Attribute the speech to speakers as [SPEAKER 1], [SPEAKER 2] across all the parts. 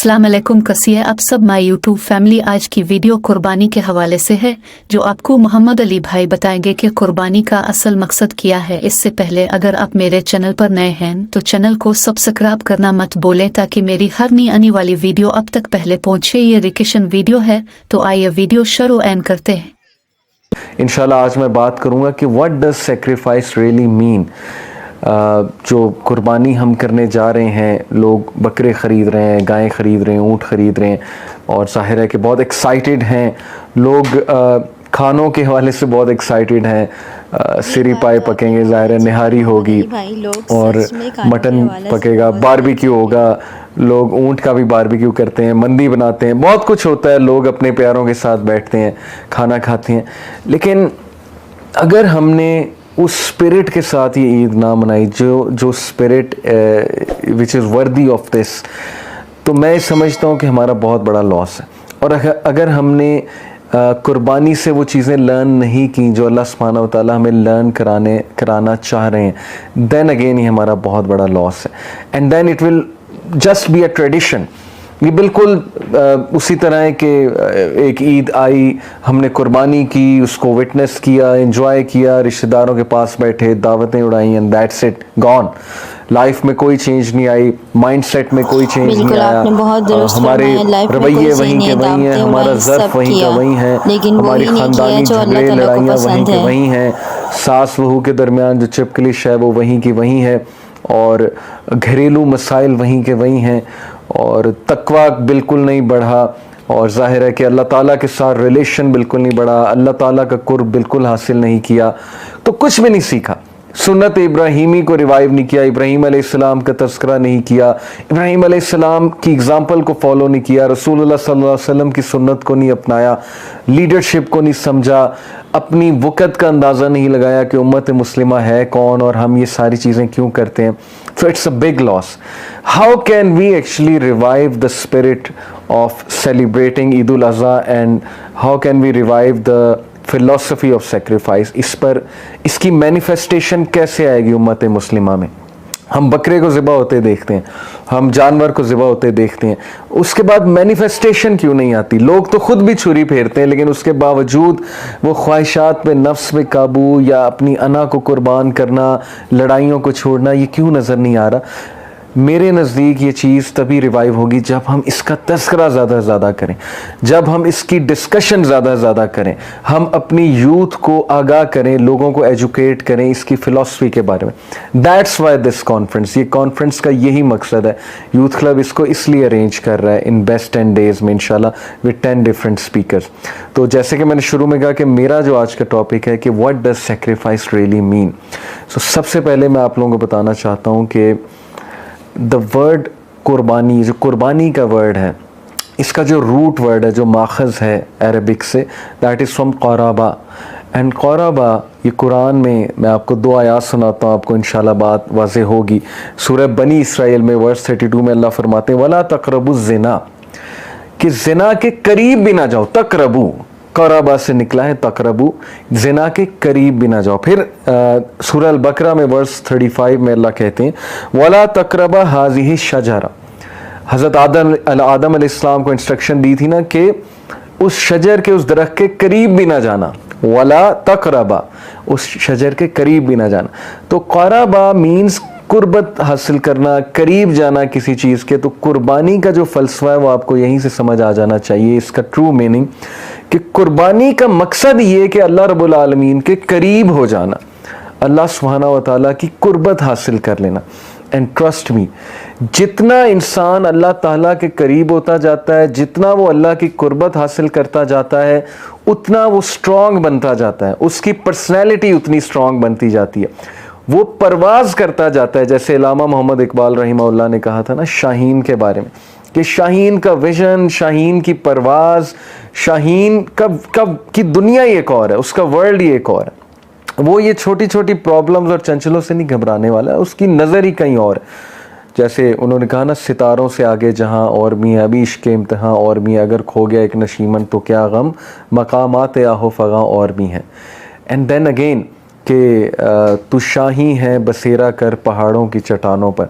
[SPEAKER 1] अस्सलाम वालेकुम, कैसी है आप सब माय यूट्यूब फैमिली। आज की वीडियो कुर्बानी के हवाले से है, जो आपको मोहम्मद अली भाई बताएंगे कि कुर्बानी का असल मकसद क्या है। इससे पहले अगर आप मेरे चैनल पर नए हैं तो चैनल को सब्सक्राइब करना मत भूलें, ताकि मेरी हर नई आने वाली वीडियो अब तक पहले पहुंचे। ये रिकेशन वीडियो है, तो आइए वीडियो शुरू एंड करते हैं।
[SPEAKER 2] इंशाल्लाह आज मैं बात करूंगा कि what does sacrifice really mean. जो कुर्बानी हम करने जा रहे हैं, लोग बकरे ख़रीद रहे हैं, गायें ख़रीद रहे हैं, ऊँट ख़रीद रहे हैं और ज़ाहिर है कि बहुत एक्साइटेड हैं लोग। खानों के हवाले से बहुत एक्साइटेड हैं। सिरी पाए पकेंगे, ज़ाहिर है निहारी होगी और मटन पकेगा, बारबेक्यू होगा, लोग ऊँट का भी बारबेक्यू करते हैं, मंदी बनाते हैं, बहुत कुछ होता है। लोग अपने प्यारों के साथ बैठते हैं, खाना खाते हैं। लेकिन अगर हमने उस स्पिरिट के साथ ये ईद ना मनाई, जो spirit which is worthy of this, तो मैं समझता हूँ कि हमारा बहुत बड़ा लॉस है। और अगर हमने कुर्बानी से वो चीज़ें लर्न नहीं की जो अल्लाह सुब्हानहू व तआला हमें लर्न कराना चाह रहे हैं, देन अगेन ये हमारा बहुत बड़ा लॉस है। And then it will just be a tradition. ये बिल्कुल उसी तरह है कि एक ईद आई, हमने कुर्बानी की, उसको विटनेस किया, एंजॉय किया, रिश्तेदारों के पास बैठे, दावतें उड़ाई and that's it, gone. Life में कोई चेंज नहीं आई, माइंडसेट में कोई चेंज नहीं आया, हमारे रवैये वहीं के वहीं हैं, हमारा ज़र्फ वहीं का वहीं है, हमारी ख़ानदानी झगड़े लड़ाइयाँ वहीं के वहीं हैं, सास बहू के दरमियान जो चिपकलिश है वो वहीं की वहीं है, और घरेलू मसाइल वहीं के वहीं हैं, और तकवा बिल्कुल नहीं बढ़ा, और ज़ाहिर है कि अल्लाह ताला के साथ रिलेशन बिल्कुल नहीं बढ़ा, अल्लाह ताला का कुर्ब बिल्कुल हासिल नहीं किया, तो कुछ भी नहीं सीखा। सुन्नत इब्राहीमी को रिवाइव नहीं किया, इब्राहीम अलैहिस्सलाम का तज़किरा नहीं किया, इब्राहीम अलैहिस्सलाम की एग्ज़ाम्पल को फॉलो नहीं किया, रसूलुल्लाह सल्लल्लाहु अलैहि वसल्लम की सुन्नत को नहीं अपनाया, लीडरशिप को नहीं समझा, अपनी वक़्त का अंदाज़ा नहीं लगाया कि उम्मत मुस्लिमा है कौन और हम ये सारी चीज़ें क्यों करते हैं। So it's a big loss. How can we actually revive the spirit of celebrating Eid al-Adha, and how can we revive the philosophy of sacrifice? इस पर इसकी मैनिफेस्टेशन कैसे आएगी उम्मत मुस्लिमा में? हम बकरे को ज़िबा होते देखते हैं, हम जानवर को ज़िबा होते देखते हैं, उसके बाद मैनिफेस्टेशन क्यों नहीं आती? लोग तो खुद भी छुरी फेरते हैं, लेकिन उसके बावजूद वो ख्वाहिशात पे, नफ्स पे काबू या अपनी अना को कुर्बान करना, लड़ाइयों को छोड़ना, ये क्यों नज़र नहीं आ रहा? मेरे नज़दीक ये चीज़ तभी रिवाइव होगी जब हम इसका तज़किरा ज़्यादा से ज़्यादा करें, जब हम इसकी डिस्कशन ज़्यादा से ज़्यादा करें, हम अपनी यूथ को आगाह करें, लोगों को एजुकेट करें इसकी फ़िलासफ़ी के बारे में। दैट्स वाई दिस कॉन्फ्रेंस, ये कॉन्फ्रेंस का यही मकसद है। यूथ क्लब इसको इसलिए अरेंज कर रहा है इन बेस्ट 10 डेज़ में इंशाल्लाह विद 10 डिफरेंट स्पीकर्स। तो जैसे कि मैंने शुरू में कहा कि मेरा जो आज का टॉपिक है कि what does sacrifice really mean. So सबसे पहले मैं आप लोगों को बताना चाहता हूँ कि द वर्ड कुर्बानी, जो कुर्बानी का वर्ड है, इसका जो रूट वर्ड है, जो माखज़ है अरबिक से, दैट इज़ फ्रॉम क़राबा। एंड क़राबा, ये कुरान में मैं आपको 2 आयात सुनाता हूँ, आपको इंशाल्लाह बात वाज़ेह होगी। सूरह बनी इसराइल में वर्स 32 में अल्लाह फरमाते हैं, वला तक़रबु ज़िना, कि ज़िना के करीब भी ना जाओ। तक़रबु, क़राबा से निकला है तक़रबु, ज़िना के करीब भी ना जाओ। फिर सूरह अल बकरा में वर्स 35 में अल्लाह कहते हैं, वला तक़रबा हाज़िही शजरा। हज़रत आदम अलैहिस्सलाम को इंस्ट्रक्शन दी थी ना कि उस शजर के, उस दरख्त के करीब भी ना जाना। वला तक़रबा, उस शजर के करीब भी ना जाना। तो क़राबा मीन्स कुर्बत हासिल करना, करीब जाना किसी चीज़ के। तो कुर्बानी का जो फ़लसफ़ा है वो आपको यहीं से समझ आ जाना चाहिए, इसका ट्रू मीनिंग, कि कुर्बानी का मकसद ये कि अल्लाह रब्बुल आलमीन के करीब हो जाना, अल्लाह सुब्हानहू व तआला की कुर्बत हासिल कर लेना। एंड ट्रस्ट मी, जितना इंसान अल्लाह ताला के करीब होता जाता है, जितना वो अल्लाह की कुर्बत हासिल करता जाता है, उतना वो स्ट्रॉन्ग बनता जाता है, उसकी पर्सनैलिटी उतनी स्ट्रॉन्ग बनती जाती है, वो परवाज़ करता जाता है। जैसे अल्लामा मोहम्मद इकबाल रहिमहुल्लाह ने कहा था ना शाहीन के बारे में, कि शाहीन का विजन, शाहीन की परवाज़, शाहीन की दुनिया ही एक और है, उसका वर्ल्ड ही एक और है। वो ये छोटी छोटी प्रॉब्लम्स और चंचलों से नहीं घबराने वाला है, उसकी नज़र ही कहीं और है। जैसे उन्होंने कहा ना, सितारों से आगे जहाँ और भी है, अभी इश्क़ इम्तिहां और भी है, अगर खो गया एक नशीमन तो क्या गम, मकामात आहो फ़ग़ा और भी हैं। एंड देन अगेन कि तू शाही है बसेरा कर पहाड़ों की चट्टानों पर,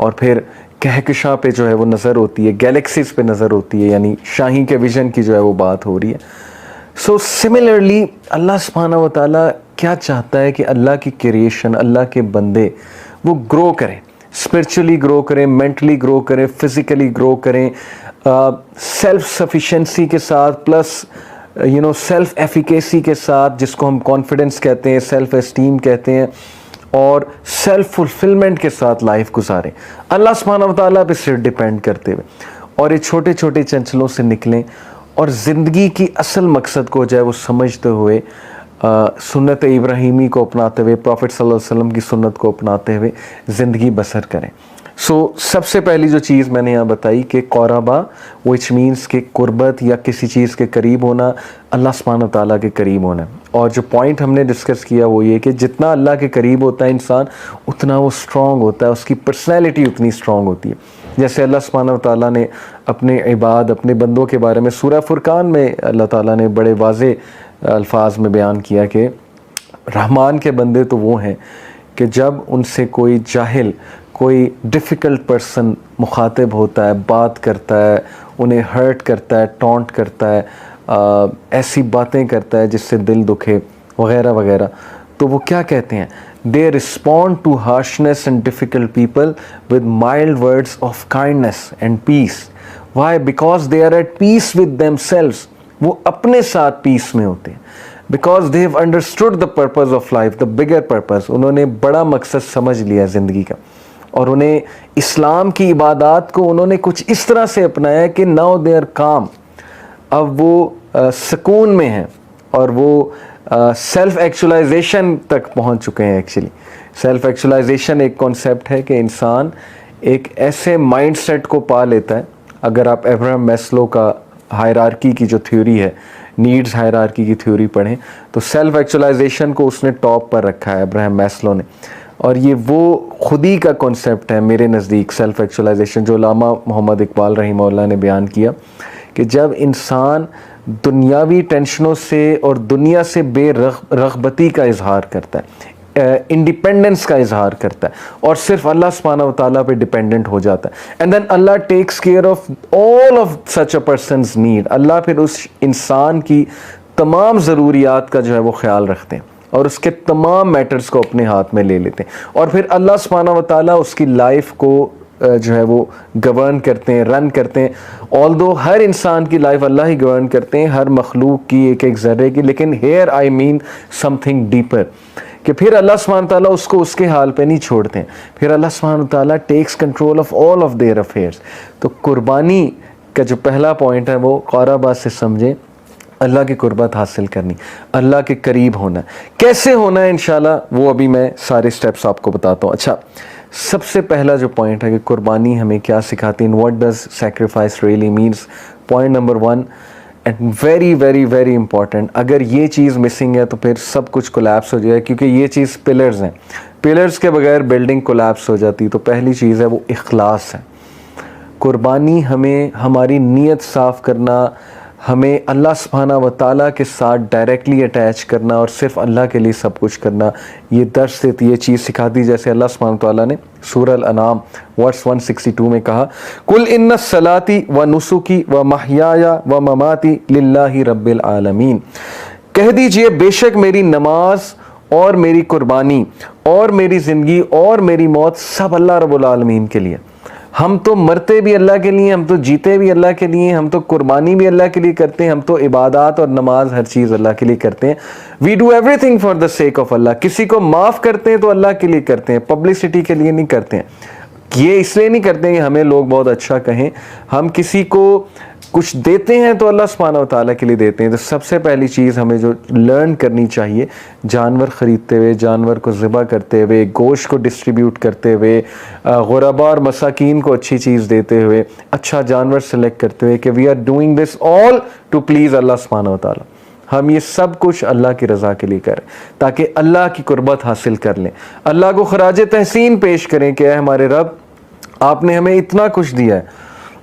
[SPEAKER 2] और फिर कहकशां पे जो है वो नज़र होती है, गैलेक्सीज पे नज़र होती है, यानी शाही के विजन की जो है वो बात हो रही है। सो सिमिलरली अल्लाह सुब्हानहू व तआला क्या चाहता है कि अल्लाह की क्रिएशन, अल्लाह के बंदे वो ग्रो करें, स्पिरिचुअली ग्रो करें, मेंटली ग्रो करें, फिज़िकली ग्रो करें, सेल्फ सफिशेंसी के साथ प्लस सेल्फ एफिकेसी के साथ, जिसको हम कॉन्फिडेंस कहते हैं, सेल्फ एस्टीम कहते हैं, और सेल्फ फुलफिलमेंट के साथ लाइफ गुजारें, अल्लाह सुब्हानहू व तआला पे सिर्फ डिपेंड करते हुए, और ये छोटे छोटे चंचलों से निकलें और ज़िंदगी की असल मकसद को जो है वो समझते हुए सुन्नत इब्राहीमी को अपनाते हुए, प्रॉफिट सल्लल्लाहु अलैहि वसल्लम की सुन्नत को अपनाते हुए ज़िंदगी बसर करें। सबसे पहली जो चीज़ मैंने यहाँ बताई कि क़ुरबा, विच मीन्स कि कुर्बत या किसी चीज़ के करीब होना, अल्लाह सुब्हानहू व तआला के करीब होना। और जो पॉइंट हमने डिस्कस किया वो ये कि जितना अल्लाह के करीब होता है इंसान, उतना वो स्ट्रॉन्ग होता है, उसकी पर्सनैलिटी उतनी स्ट्रॉन्ग होती है। जैसे अल्लाह सुब्हानहू व तआला ने अपने इबाद, अपने बंदों के बारे में सूरह फुरकान में अल्लाह ताला ने बड़े वाज़े अल्फाज में बयान किया कि रहमान के बंदे तो वो हैं कि जब उनसे कोई जाहिल, कोई डिफ़िकल्ट पर्सन मुखातिब होता है, बात करता है, उन्हें हर्ट करता है, टॉन्ट करता है, ऐसी बातें करता है जिससे दिल दुखे वग़ैरह वग़ैरह, तो वो क्या कहते हैं? They respond to harshness and difficult people with mild words of kindness and peace. Why? Because they are at peace with themselves. वो अपने साथ पीस में होते हैं, because they have understood the purpose of life, the bigger purpose. उन्होंने बड़ा मकसद समझ लिया ज़िंदगी का, और उन्हें इस्लाम की इबादत को उन्होंने कुछ इस तरह से अपनाया कि नाउ दे आर काम। अब वो सुकून में हैं और वो सेल्फ एक्चुअलाइजेशन तक पहुंच चुके हैं। एक्चुअली सेल्फ एक्चुअलाइजेशन एक कॉन्सेप्ट है कि इंसान एक ऐसे माइंडसेट को पा लेता है। अगर आप अब्राहम मैस्लो का हायरार्की की जो थ्योरी है, नीड्स हायरार्की की थ्योरी पढ़ें, तो सेल्फ एक्चुअलाइजेशन को उसने टॉप पर रखा है अब्राहम मैस्लो ने, और ये वो खुदी का कॉन्सेप्ट है मेरे नज़दीक, सेल्फ एक्चुअलाइजेशन, जो अल्लामा मोहम्मद इकबाल रहीमहुल्लाह ने बयान किया कि जब इंसान दुनियावी टेंशनों से और दुनिया से बेरग़बती का इजहार करता है, इंडिपेंडेंस का इजहार करता है, और सिर्फ अल्लाह सुब्हानहू व तआला पे डिपेंडेंट हो जाता है, and then Allah takes care of all of such a persons need. Allah फिर उस इंसान की तमाम ज़रूरियात का जो है वो ख्याल रखते हैं और उसके तमाम मैटर्स को अपने हाथ में ले लेते हैं, और फिर अल्लाह सुब्हानहू व तआला उसकी लाइफ को जो है वो गवर्न करते हैं, रन करते हैं। ऑल्दो हर इंसान की लाइफ अल्लाह ही गवर्न करते हैं, हर मखलूक की, एक एक ज़र्रे की, लेकिन here I mean something deeper, कि फिर अल्लाह सुब्हानहू व तआला उसको उसके हाल पे नहीं छोड़ते हैं, फिर अल्लाह सुब्हानहू व तआला takes control of all of their affairs. तो कुर्बानी का जो पहला पॉइंट है वो क़ुरबा से समझें, अल्लाह की कुर्बत हासिल करनी, अल्लाह के करीब होना। कैसे होना है इंशाल्लाह वो अभी मैं सारे स्टेप्स आपको बताता हूँ। अच्छा, सबसे पहला जो पॉइंट है कि कुर्बानी हमें क्या सिखाती है, what does sacrifice really means. Point number 1 and very very very important, अगर ये चीज़ मिसिंग है तो फिर सब कुछ कोलैप्स हो जाए, क्योंकि ये चीज़ पिलर्स हैं, पिलर्स के बगैर बिल्डिंग कोलैप्स हो जाती। तो पहली चीज़ है वो इखलास है। कुर्बानी हमें हमारी नीयत साफ़ करना, हमें अल्लाह सुब्हाना व तआला के साथ डायरेक्टली अटैच करना और सिर्फ अल्लाह के लिए सब कुछ करना, ये दर्स देती है, चीज़ सिखाती। जैसे अल्लाह सुब्हाना व तआला ने सूरह अल-अनाम वर्स 162 में कहा, कुल इन्ना सलाती व नुसुकी व महयाया व ममाती लिल्लाहि रब्बिल आलमीन। कह दीजिए बेशक मेरी नमाज और मेरी कुर्बानी और मेरी ज़िंदगी और मेरी मौत सब अल्लाह रब्बुल आलमीन के लिए। हम तो मरते भी अल्लाह के लिए, हम तो जीते भी अल्लाह के लिए, हम तो कुर्बानी भी अल्लाह के लिए करते हैं, हम तो इबादत और नमाज हर चीज़ अल्लाह के लिए करते हैं। We do everything for the sake of Allah. किसी को माफ़ करते हैं तो अल्लाह के लिए करते हैं, पब्लिसिटी के लिए नहीं करते हैं। ये इसलिए नहीं करते हैं कि हमें लोग बहुत अच्छा कहें। हम किसी को कुछ देते हैं तो अल्लाह सुब्हानहू व तआला के लिए देते हैं। तो सबसे पहली चीज़ हमें जो लर्न करनी चाहिए, जानवर ख़रीदते हुए, जानवर को ज़िबा करते हुए, गोश्त को डिस्ट्रीब्यूट करते हुए, गुरबा और मसाकीन को अच्छी चीज़ देते हुए, अच्छा जानवर सेलेक्ट करते हुए, कि we are doing this all to please Allah सुब्हानहू व तआला। हम ये सब कुछ अल्लाह की रज़ा के लिए करें ताकि अल्लाह की कुर्बत हासिल कर लें, अल्लाह को खराज तहसीन पेश करें कि हमारे रब, आपने हमें इतना कुछ दिया है,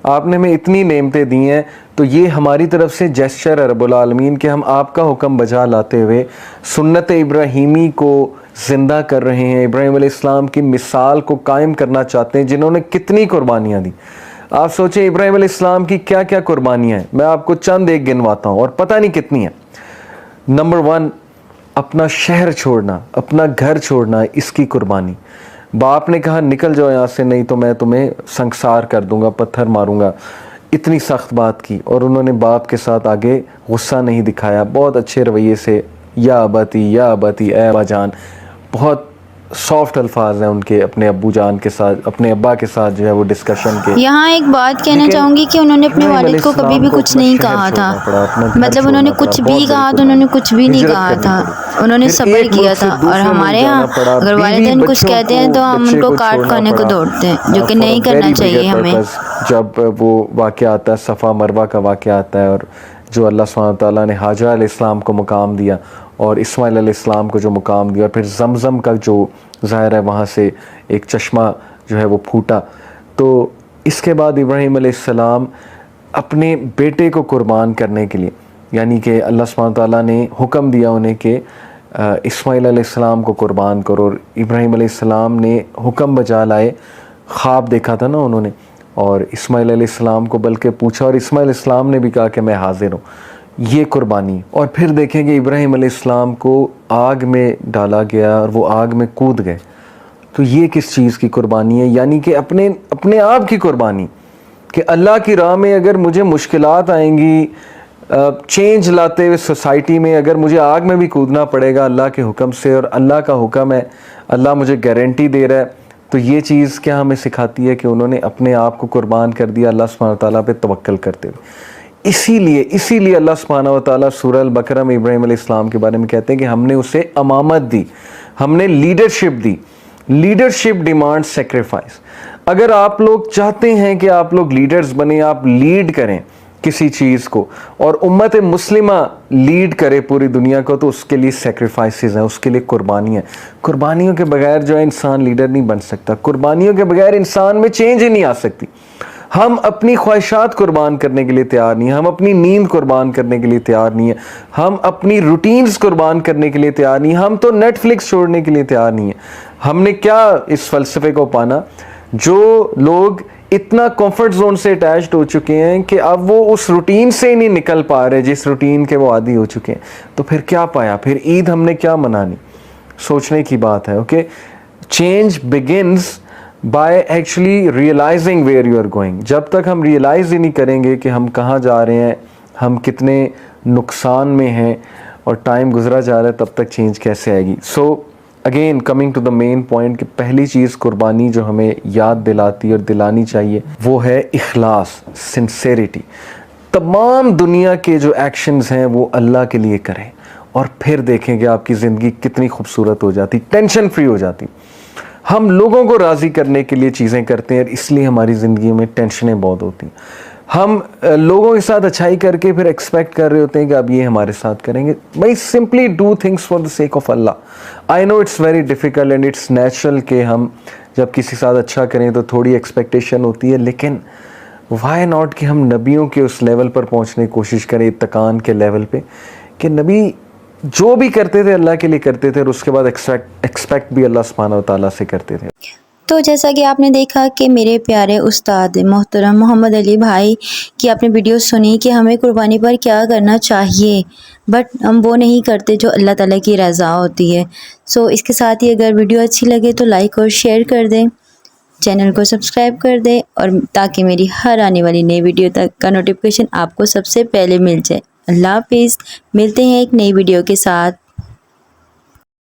[SPEAKER 2] आपने हमें इतनी नेमतें दी हैं, तो ये हमारी तरफ से जेस्चर है रब्बुल आलमीन कि हम आपका हुक्म बजा लाते हुए सुन्नत इब्राहीमी को ज़िंदा कर रहे हैं, इब्राहीम अलैहिस्सलाम की मिसाल को कायम करना चाहते हैं, जिन्होंने कितनी कुर्बानियाँ दी। आप सोचें इब्राहीम अलैहिस्सलाम की क्या क्या कुर्बानियाँ हैं। मैं आपको चंद एक गिनवाता हूँ और पता नहीं कितनी है। नंबर 1, अपना शहर छोड़ना, अपना घर छोड़ना, इसकी कुर्बानी। बाप ने कहा निकल जाओ यहाँ से, नहीं तो मैं तुम्हें संसार कर दूंगा, पत्थर मारूंगा। इतनी सख्त बात की और उन्होंने बाप के साथ आगे गुस्सा नहीं दिखाया, बहुत अच्छे रवैये से या अबती ए अब्बा जान, बहुत सॉफ्ट अल्फाज हैं उनके अपने अब्बू जान के साथ, अपने अब्बा के साथ जो है वो डिस्कशन के।
[SPEAKER 3] यहाँ एक बात कहना चाहूँगी कि उन्होंने अपने वालिद को कभी भी कुछ नहीं कहा था, मतलब उन्होंने कुछ भी कहा तो उन्होंने कुछ भी नहीं कहा था, उन्होंने सब्र किया था। और हमारे यहाँ अगर वालिदैन कुछ कहते हैं तो हम उनको काट खाने को दौड़ते हैं, जो कि नहीं करना चाहिए हमें।
[SPEAKER 2] जब वो वाक़या आता है, सफ़ा मरवा का वाक़या आता है, और जो अल्लाह सुब्हानहू तआला ने हाजरा अलैहिस्सलाम को मुकाम दिया और इस्माइल अलैहिस्सलाम को जो मुकाम दिया, और फिर जमज़म का जो ज़ाहिर है वहाँ से एक चश्मा जो है वो फूटा, तो इसके बाद इब्राहीम अलैहिस्सलाम अपने बेटे को कुर्बान करने के लिए, यानी कि अल्लाह सुब्हानहू तआला ने हुक्म दिया उन्हें कि इस्माइल अलैहिस्सलाम को कुर्बान करो, और इब्राहीम अलैहिस्सलाम ने हुक्म बजा लाए। ख्वाब देखा था ना उन्होंने, और इस्माइल अलैहिस्सलाम को बल्कि पूछा, और इस्माइल अलैहिस्सलाम ने भी कहा कि मैं हाजिर हूँ। ये कुर्बानी। और फिर देखेंगे इब्राहीम अलैहिस्सलाम को आग में डाला गया और वो आग में कूद गए, तो ये किस चीज़ की कुर्बानी है? यानी कि अपने आप की कुर्बानी, कि अल्लाह की राह में अगर मुझे मुश्किलात आएंगी, चेंज लाते हुए सोसाइटी में अगर मुझे आग में भी कूदना पड़ेगा अल्लाह के हुक्म से, और अल्लाह का हुक्म है, अल्लाह मुझे गारंटी दे रहा है, तो ये चीज़ क्या हमें सिखाती है कि उन्होंने अपने आप को कुर्बान कर दिया अल्लाह सुब्हानहू तआला पे तवक्कल करते हुए। इसीलिए अल्लाह सुब्हानहू तआला सूरह अल बकरा में इब्राहीम अलैहिस्सलाम के बारे में कहते हैं कि हमने उसे अमामत दी, हमने लीडरशिप दी। Leadership demand sacrifice. अगर आप लोग चाहते हैं कि आप लोग लीडर्स बने, आप लीड करें किसी चीज़ को, और उम्मत मुस्लिमा लीड करे पूरी दुनिया को, तो उसके लिए सेक्रीफाइसेस हैं, उसके लिए कुर्बानियाँ। कुर्बानियों के बगैर जो है इंसान लीडर नहीं बन सकता, कुर्बानियों के बगैर इंसान में चेंज ही नहीं आ सकती। हम अपनी ख्वाहिशात कुर्बान करने के लिए तैयार नहीं हैं, हम अपनी नींद कुर्बान करने के लिए तैयार नहीं हैं, हम अपनी रूटीन्स कुर्बान करने के लिए तैयार नहीं हैं, हम तो नेटफ्लिक्स छोड़ने के लिए तैयार नहीं हैं। हमने क्या इस फ़लसफ़े को पाना, जो लोग इतना कंफर्ट जोन से अटैच्ड हो चुके हैं कि अब वो उस रूटीन से ही नहीं निकल पा रहे जिस रूटीन के वो आदी हो चुके हैं, तो फिर क्या पाया? फिर ईद हमने क्या मनानी? सोचने की बात है। Okay, change begins by actually realising where you are going. जब तक हम रियलाइज़ ही नहीं करेंगे कि हम कहाँ जा रहे हैं, हम कितने नुकसान में हैं और टाइम गुजरा जा रहा है, तब तक चेंज कैसे आएगी? So again coming to the main point कि पहली चीज़ कुर्बानी जो हमें याद दिलाती और दिलानी चाहिए वो है इखलास, सिंसेरिटी। तमाम दुनिया के जो एक्शंस हैं वो अल्लाह के लिए करें, और फिर देखेंगे आपकी ज़िंदगी कितनी खूबसूरत हो जाती, टेंशन फ्री हो जाती। हम लोगों को राज़ी करने के लिए चीज़ें करते हैं, इसलिए हमारी ज़िंदगी में टेंशनें बहुत होती हैं। हम लोगों के साथ अच्छाई करके फिर एक्सपेक्ट कर रहे होते हैं कि अब ये हमारे साथ करेंगे। भाई simply do things for the sake of Allah. I know it's very difficult and it's natural कि हम जब किसी के साथ अच्छा करें तो थोड़ी एक्सपेक्टेशन होती है, लेकिन वाई नॉट कि हम नबियों के उस लेवल पर पहुंचने की कोशिश करें, इत्तकान के लेवल पे, कि नबी जो भी करते थे अल्लाह के लिए करते थे, और उसके बाद एक्सपेक्ट भी अल्लाह सुब्हानहू तआला से करते थे।
[SPEAKER 3] तो जैसा कि आपने देखा कि मेरे प्यारे उस्ताद मोहतरम मोहम्मद अली भाई की आपने वीडियो सुनी कि हमें कुर्बानी पर क्या करना चाहिए, बट हम वो नहीं करते जो अल्लाह ताला की रज़ा होती है। सो इसके साथ ही अगर वीडियो अच्छी लगे तो लाइक और शेयर कर दें, चैनल को सब्सक्राइब कर दें, और ताकि मेरी हर आने वाली नई वीडियो तक का नोटिफिकेशन आपको सबसे पहले मिल जाए। अल्लाह हाफिज़, मिलते हैं एक नई वीडियो के साथ।